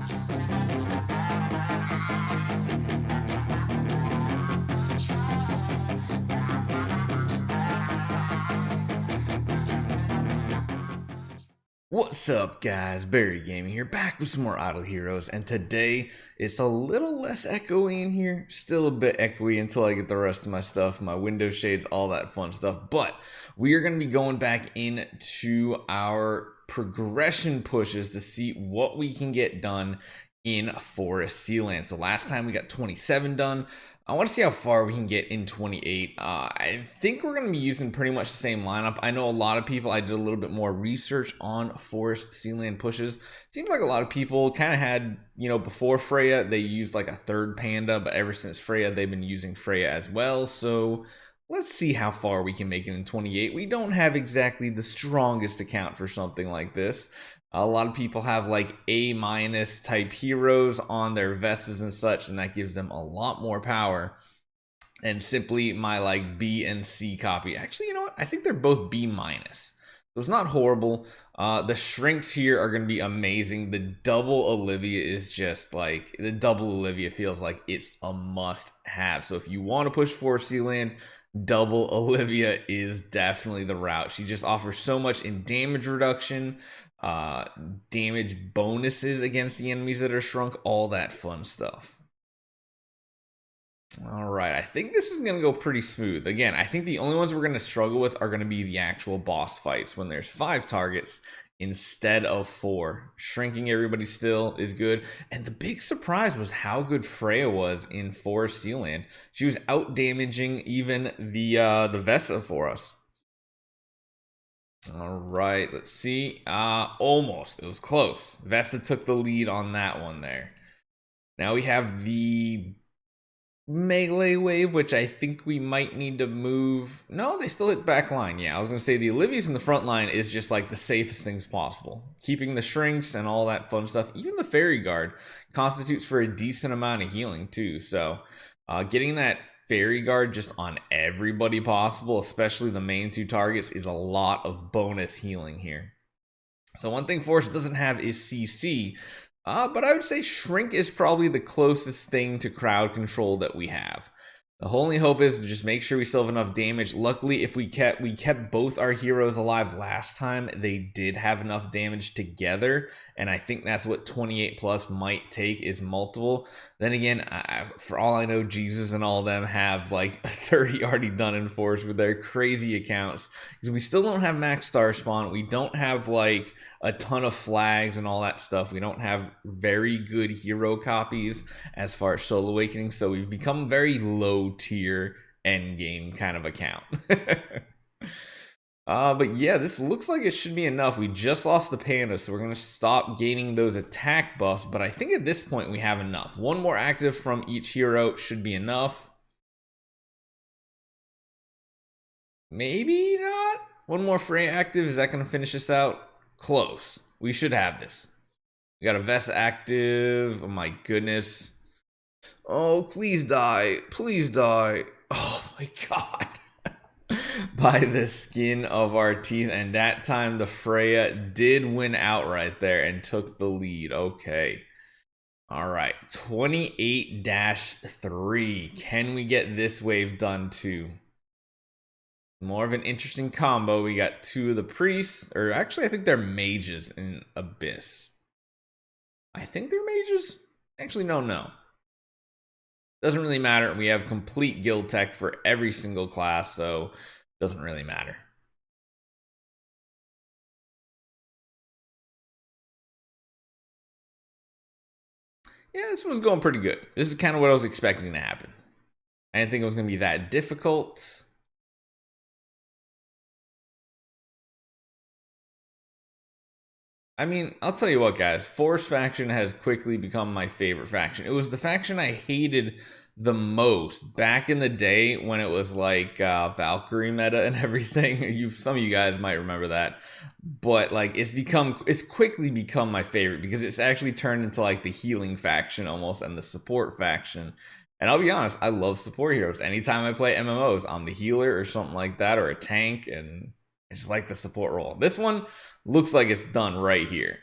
What's up, guys? Barry Gaming here, back with some more Idle Heroes, and today it's a little less echoey in here. Still a bit echoey until I get the rest of my stuff, my window shades, all that fun stuff. But we are going to be going back into our progression pushes to see what we can get done in Forest Sealand. So last time we got 27 done. I want to see how far we can get in 28. I think we're going to be using pretty much the same lineup. I know a lot of people, I did a little bit more research on Forest Sealand pushes. Seems like a lot of people kind of had, before Freya, they used like a third panda, but ever since Freya, they've been using Freya as well. So let's see how far we can make it in 28. We don't have exactly the strongest account for something like this. A lot of people have like A- type heroes on their Vesas and such, and that gives them a lot more power than simply my like B and C copy. Actually, you know what? I think they're both B-. So it's not horrible. The shrinks here are going to be amazing. The double Olivia is just like, the double Olivia feels like it's a must have. So if you want to push Forest Sealand, double Olivia is definitely the route. She just offers so much in damage reduction, damage bonuses against the enemies that are shrunk, all that fun stuff. All right, I think this is going to go pretty smooth. Again, I think the only ones we're going to struggle with are going to be the actual boss fights when there's 5 targets instead of 4. Shrinking everybody still is good. And the big surprise was how good Freya was in Forest Sealand. She was out damaging even the Vesa for us. All right, let's see. Almost. It was close. Vesa took the lead on that one there. Now we have the melee wave, which I think we might need to move. No, they still hit back line. Yeah, I was going to say the Olivia's in the front line is just like the safest things possible. Keeping the shrinks and all that fun stuff. Even the Fairy Guard constitutes for a decent amount of healing too. So getting that Fairy Guard just on everybody possible, especially the main 2 targets, is a lot of bonus healing here. So one thing Forest doesn't have is CC, but I would say Shrink is probably the closest thing to crowd control that we have. The only hope is to just make sure we still have enough damage. Luckily, if we kept both our heroes alive last time, they did have enough damage together, and I think that's what 28 plus might take, is multiple. Then again, for all I know, Jesus and all of them have like 30 already done in Force with their crazy accounts, because we still don't have max star spawn. We don't have like a ton of flags and all that stuff. We don't have very good hero copies as far as Soul Awakening, so we've become very low tier end game kind of account. But yeah, this looks like it should be enough. We just lost the panda, so we're going to stop gaining those attack buffs, but I think at this point we have enough. One more active from each hero should be enough. Maybe not. One more Freya active, is that going to finish us out? Close. We should have this. We got a Vesa active. Oh my goodness. Oh, please die. Please die. Oh my god. By the skin of our teeth. And that time the Freya did win outright there and took the lead. Okay. All right. 28-3. Can we get this wave done too? More of an interesting combo. We got 2 of the priests, or actually I think they're mages in Abyss. I think they're mages. Actually, no. Doesn't really matter. We have complete guild tech for every single class, so doesn't really matter. Yeah, this one's going pretty good. This is kind of what I was expecting to happen. I didn't think it was going to be that difficult. I mean, I'll tell you what, guys. Force faction has quickly become my favorite faction. It was the faction I hated the most back in the day when it was like Valkyrie meta and everything. Some of you guys might remember that, but like it's quickly become my favorite because it's actually turned into like the healing faction almost and the support faction. And I'll be honest, I love support heroes. Anytime I play MMOs, I'm the healer or something like that, or a tank, and I just like the support role. This one looks like it's done right here.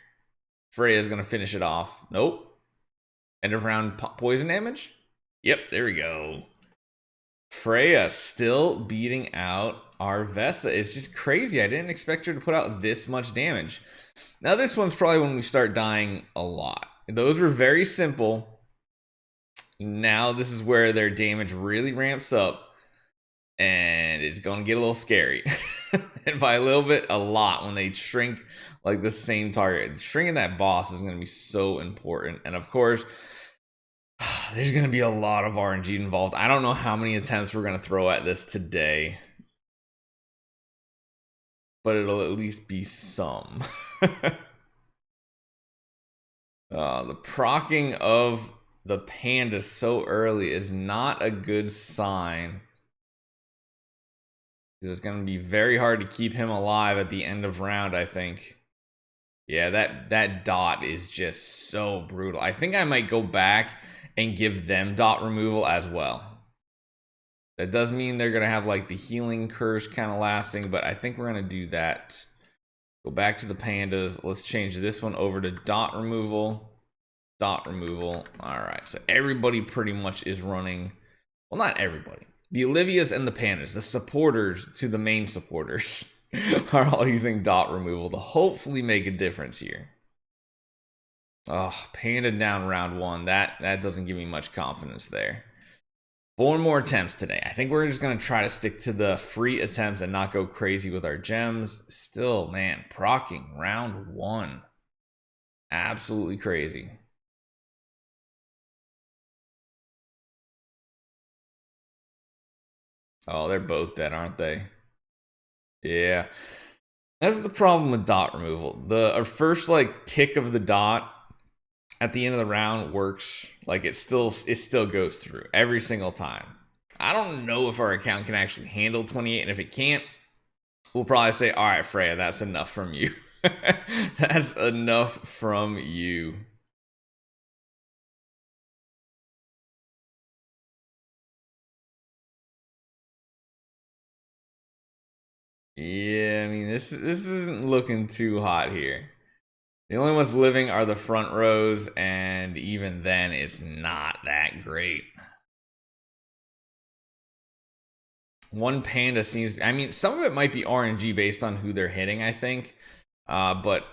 Freya's gonna finish it off. Nope. End of round poison damage? Yep, there we go. Freya still beating out our Vesa. It's just crazy. I didn't expect her to put out this much damage. Now this one's probably when we start dying a lot. Those were very simple. Now this is where their damage really ramps up. And it's going to get a little scary. And by a little bit, a lot when they shrink like the same target. Shrinking that boss is going to be so important. And of course, there's going to be a lot of RNG involved. I don't know how many attempts we're going to throw at this today, but it'll at least be some. The procking of the panda so early is not a good sign. It's going to be very hard to keep him alive at the end of round, I think. Yeah, that dot is just so brutal. I think I might go back and give them dot removal as well. That does mean they're going to have like the healing curse kind of lasting, but I think we're going to do that. Go back to the pandas. Let's change this one over to dot removal. Dot removal. All right, so everybody pretty much is running. Well, not everybody. The Olivias and the pandas, the supporters to the main supporters, are all using dot removal to hopefully make a difference here. Oh, panda down round one. That doesn't give me much confidence there. 4 more attempts today. I think we're just going to try to stick to the free attempts and not go crazy with our gems. Still, man, procking round 1. Absolutely crazy. Oh, they're both dead, aren't they? Yeah. That's the problem with dot removal. Our first like tick of the dot at the end of the round works. Like it still goes through every single time. I don't know if our account can actually handle 28, and if it can't, we'll probably say, all right, Freya, that's enough from you. That's enough from you. Yeah, I mean, this isn't looking too hot here. The only ones living are the front rows, and even then, it's not that great. One panda seems... I mean, some of it might be RNG based on who they're hitting, I think. But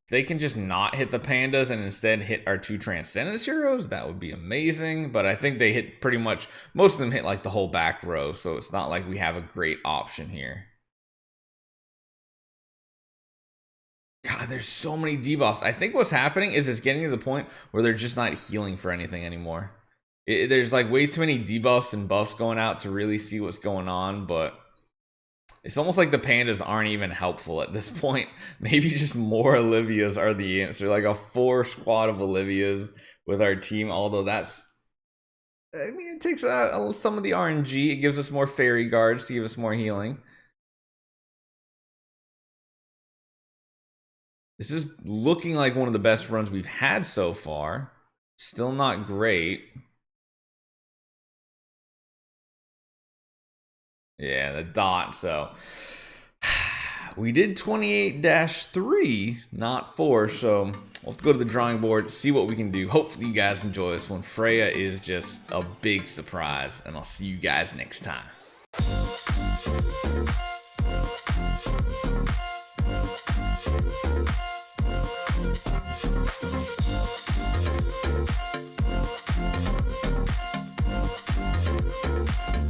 they can just not hit the pandas and instead hit our 2 Transcendence heroes. That would be amazing. But I think they hit pretty much... Most of them hit like the whole back row, so it's not like we have a great option here. God, there's so many debuffs. I think what's happening is it's getting to the point where they're just not healing for anything anymore. There's like way too many debuffs and buffs going out to really see what's going on, but it's almost like the pandas aren't even helpful at this point. Maybe just more Olivias are the answer. Like a 4 squad of Olivias with our team, although that's... I mean, it takes some of the RNG. It gives us more fairy guards to give us more healing. This is looking like one of the best runs we've had so far. Still not great. Yeah, the dot, so... We did 28-3, not 4, so we'll have to go to the drawing board, see what we can do. Hopefully you guys enjoy this one. Freya is just a big surprise, and I'll see you guys next time.